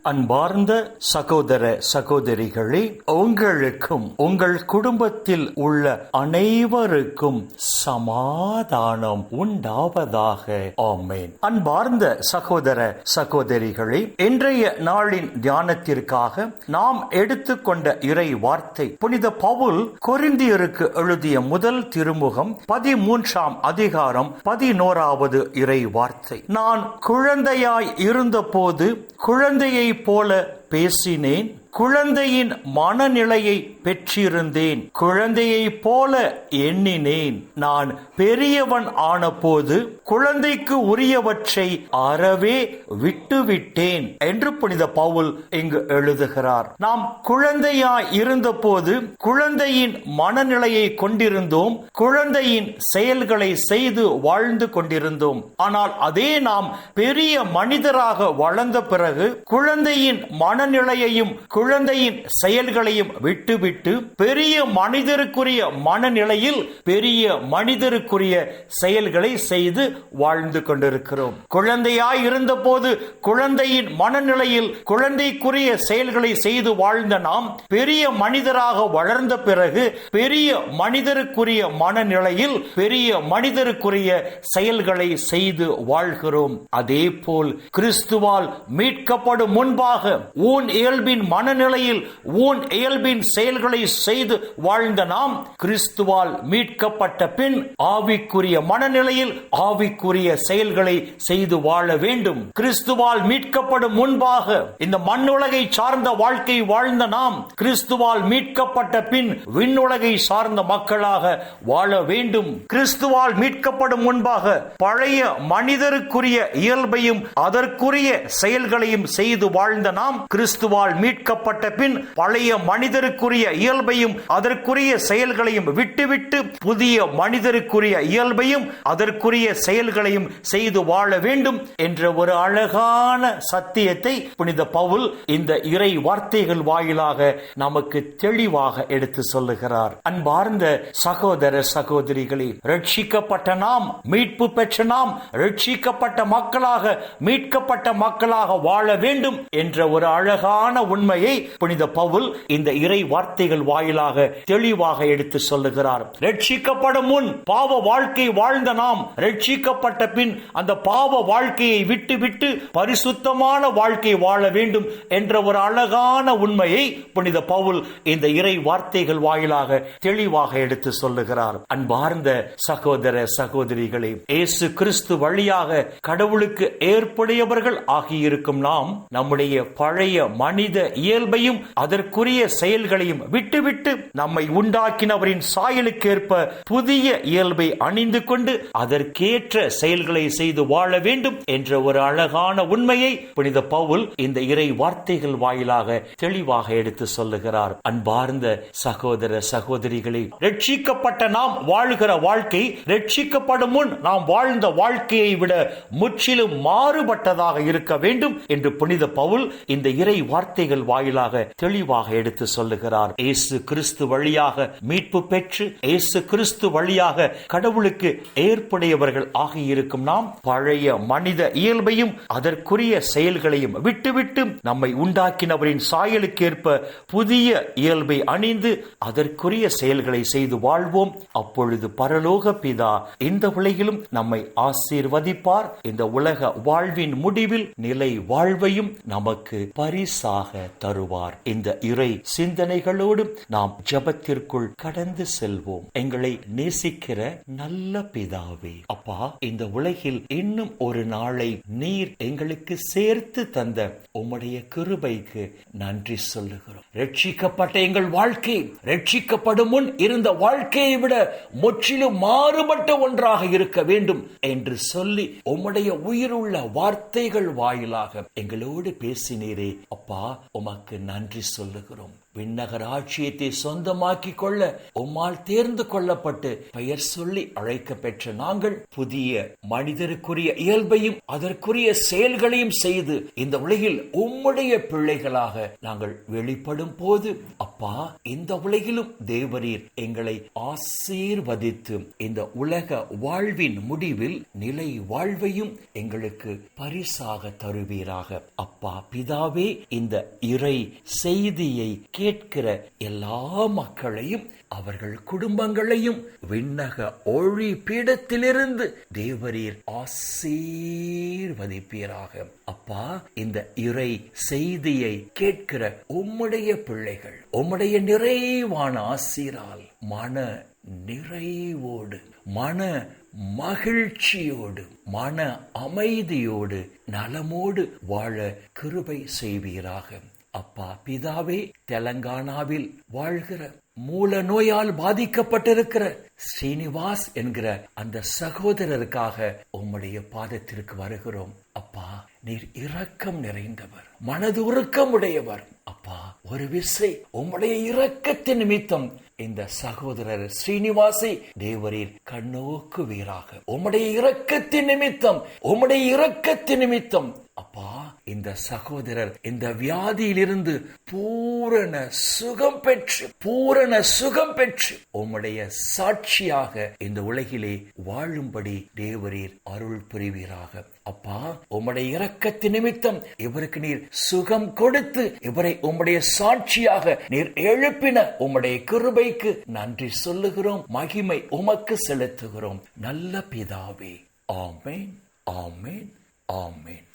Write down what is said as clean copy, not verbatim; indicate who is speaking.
Speaker 1: அன்பார்ந்த சகோதர சகோதரிகளே, உங்களுக்கும் உங்கள் குடும்பத்தில் உள்ள அனைவருக்கும் சமாதானம் உண்டாவதாக. ஆமென். அன்பார்ந்த சகோதர சகோதரிகளே, இன்றைய நாளின் தியானத்திற்காக நாம் எடுத்துக்கொண்ட இறை வார்த்தை புனித பவுல் கொரிந்தியருக்கு எழுதிய முதல் திருமுகம் 13ஆம் அதிகாரம் 11வது இறை வார்த்தை. நான் குழந்தையாய் இருந்தபோது குழந்தையை போல பேசினேன், குழந்தையின் மனநிலையை பெற்றிருந்தேன், குழந்தையைப் போல எண்ணினேன். நான் பெரியவன் ஆனபோது குழந்தைக்கு உரியவற்றை அறவே விட்டுவிட்டேன் என்று புனித பவுல் இங்கு எழுதுகிறார். நாம் குழந்தையாய் இருந்தபோது குழந்தையின் மனநிலையை கொண்டிருந்தோம், குழந்தையின் செயல்களை செய்து வாழ்ந்து கொண்டிருந்தோம். ஆனால் அதே நாம் பெரிய மனிதராக வளர்ந்த பிறகு குழந்தையின் மனநிலையையும் குழந்தையின் செயல்களையும் விட்டுவிட்டு பெரிய மனிதருக்குரிய மனநிலையில் பெரிய மனிதருக்குரிய செயல்களை செய்து வாழ்ந்து கொண்டிருக்கிறோம். குழந்தையாய் இருந்தபோது குழந்தையின் மனநிலையில் குழந்தைக்குரிய செயல்களை செய்து வாழ்ந்த நாம் பெரிய மனிதராக வளர்ந்த பிறகு பெரிய மனிதருக்குரிய மனநிலையில் பெரிய மனிதருக்குரிய செயல்களை செய்து வாழ்கிறோம். அதே போல் கிறிஸ்துவால் மீட்கப்படும் முன்பாக ஊன் இயல்பின் மனநிலையில் ஊன் இயல்பின் செயல்களை செய்து வாழ்ந்த நாம் கிறிஸ்துவால் மீட்கப்பட்ட பின் ஆவிக்குரிய மனநிலையில் ஆவிக்குரிய செயல்களை செய்து வாழ வேண்டும். கிறிஸ்துவால் மீட்கப்படும் முன்பாக இந்த மண்ணுலகை சார்ந்த வாழ்க்கை வாழ்ந்த நாம் கிறிஸ்துவால் மீட்கப்பட்ட பின் விண்ணுலகை சார்ந்த மக்களாக வாழ வேண்டும். கிறிஸ்துவால் மீட்கப்படும் முன்பாக பழைய மனிதருக்குரிய இயல்பையும் அதற்குரிய செயல்களையும் செய்து வாழ்ந்த நாம் கிறிஸ்துவால் மீட்கப்பட்ட பின் பழைய மனிதருக்குரிய இயல்பையும் அதற்குரிய செயல்களையும் விட்டுவிட்டு புதிய மனிதருக்குரிய இயல்பையும் அதற்குரிய செயல்களையும் செய்து வாழ வேண்டும் என்ற ஒரு அழகான சத்தியத்தை புனித பவுல் இந்த இறை வார்த்தைகள் வாயிலாக நமக்கு தெளிவாக எடுத்து சொல்லுகிறார். அன்பார்ந்த சகோதர சகோதரிகளே, ரட்சிக்கப்பட்ட நாம், மீட்பு பெற்ற நாம் ரட்சிக்கப்பட்ட மக்களாக மீட்கப்பட்ட மக்களாக வாழ வேண்டும் என்ற ஒரு அழகான உண்மையை புனித பவுல் இந்த இறை வார்த்தைகள் வாயிலாக தெளிவாக எடுத்து சொல்லுகிறார். ரட்சிக்கப்படும் முன் பாவ வாழ்க்கை வாழ்ந்த நாம் ரட்சிக்கப்பட்ட பின் அந்த பாவ வாழ்க்கையை விட்டு பரிசுத்தமான வாழ்க்கை வாழ வேண்டும் என்ற ஒரு அழகான உண்மையை புனித பவுல் இந்த இறை வார்த்தைகள் வாயிலாக தெளிவாக எடுத்து சொல்லுகிறார். அன்பார்ந்த சகோதர சகோதரிகளே, இயேசு கிறிஸ்து வழியாக கடவுளுக்கு ஏற்புடையவர்கள் ஆகியிருக்கும் நாம் நம்முடைய பழைய மனித இயல்பையும் அதற்குரிய செயல்களையும் விட்டுவிட்டு நம்மை உண்டாக்கினவரின் சாயலுக்கேற்ப புதிய இயல்பை அணிந்து கொண்டு அதற்கேற்ற செயல்களை செய்து வாழ வேண்டும் என்ற ஒரு அழகான உண்மையை புனித பவுல் இந்த இறை வார்த்தைகள் வாயிலாக தெளிவாக எடுத்து சொல்லுகிறார். அன்பார்ந்த சகோதர சகோதரிகளே, ரட்சிக்கப்பட்ட நாம் வாழ்கிற வாழ்க்கை ரட்சிக்கப்படும் முன் நாம் வாழ்ந்த வாழ்க்கையை விட முற்றிலும் மாறுபட்டதாக இருக்க வேண்டும் என்று புனித பவுல் இந்த இறை வார்த்தைகள் வாயிலாக தெளிவாக எடுத்து சொல்லுகிறார். இயேசு கிறிஸ்து வழியாக மீட்பு பெற்று இயேசு கிறிஸ்து வழியாக கடவுளுக்கு ஏற்புடையவர்கள் ஆகியிருக்கும் நாம் பழைய மனித இயல்பையும் அதற்குரிய செயல்களையும் விட்டுவிட்டு நம்மை உண்டாக்கினவரின் சாயலுக்கேற்ப புதிய இயல்பை அணிந்து அதற்குரிய செயல்களை செய்து வாழ்வோம். அப்பொழுது பரலோக பிதா இந்த உலகிலும் நம்மை ஆசீர்வதிப்பார். இந்த உலக வாழ்வின் முடிவில் நிலை வாழ்வையும் நமக்கு பரிசாக தருவார். இந்த இறை சிந்தனைகளோடு நாம் ஜெபத்திற்குள் கடந்து செல்வோம். எங்களை நேசிக்கிற நல்ல பிதாவே, அப்பா, இந்த உலகில் இன்னும் ஒரு நாளை நீர் எங்களுக்கு சேர்த்து தந்த உம்முடைய கிருபைக்கு நன்றி சொல்லுகிறோம். ரட்சிக்கப்பட்ட எங்கள் வாழ்க்கை ரட்சிக்கப்படும் முன் இருந்த வாழ்க்கையை விட முற்றிலும் மாறுபட்ட ஒன்றாக இருக்க வேண்டும் என்று சொல்லி உம்முடைய உயிருள்ள வார்த்தைகள் வாயிலாக எங்களோடு பேசினீரே, அப்பா, உமக்கு நன்றி சொல்லுகிறோம். விண்ணக ராஜ்யத்தை சொந்தமாக்கி கொள்ள உம்மால் தேர்ந்து கொள்ளப்பட்டு பெயர் சொல்லி அழைக்க பெற்ற நாங்கள் புதிய மனிதருக்குரிய இயல்பையும் அதற்குரிய செயல்களையும் செய்து இந்த உலகில் உம்முடைய பிள்ளைகளாக நாங்கள் வெளிப்படும் போது அப்பா, இந்த உலகிலும் தேவரீர் எங்களை ஆசீர்வதித்து இந்த உலக வாழ்வின் முடிவில் நிலை வாழ்வையும் எங்களுக்கு பரிசாக தருவீராக. அப்பா பிதாவே, இந்த இறை செய்தியை கேட்கிற எல்லா மக்களையும் அவர்கள் குடும்பங்களையும் விண்ணக ஒளி பீடத்திலிருந்து தேவரீர் ஆசீர்வதிப்பீராக. அப்பா, இந்த இறை செய்தியை கேட்கிற உம்முடைய பிள்ளைகள் உம்முடைய நிறைவான ஆசீரால் மன நிறைவோடு, மன மகிழ்ச்சியோடு, மன அமைதியோடு, நலமோடு வாழ கிருபை செய்வீராக. அப்பா பிதாவே, தெலங்கானாவில் வாழ்கிற மூல நோயால் பாதிக்கப்பட்டிருக்கிற ஸ்ரீனிவாஸ் என்கிற அந்த சகோதரருக்காக உம்முடைய பாதத்திற்கு வருகிறோம். அப்பா, நீர் இரக்கம் நிறைந்தவர், மனது உருக்கம் உடையவர். அப்பா, ஒரு விசை உம்முடைய இரக்கத்தின் நிமித்தம் இந்த சகோதரர் ஸ்ரீனிவாசை தேவரீர் கண்ணோக்குவீராக. உம்முடைய இரக்கத்தின் நிமித்தம், உம்முடைய இரக்கத்தின் நிமித்தம் அப்பா, இந்த சகோதரர் இந்த வியாதியிலிருந்து பூரண சுகம் பெற்று உம்முடைய சாட்சியாக இந்த உலகிலே வாழும்படி தேவரீர் அருள் புரிவீராக. அப்பா, உம்முடைய இரக்கத்தின் நிமித்தம் இவருக்கு நீர் சுகம் கொடுத்து இவரை உம்முடைய சாட்சியாக நீர் எழுப்பின உம்முடைய கிருபைக்கு நன்றி சொல்லுகிறோம். மகிமை உமக்கு செலுத்துகிறோம் நல்ல பிதாவே. ஆமென், ஆமென், ஆமென்.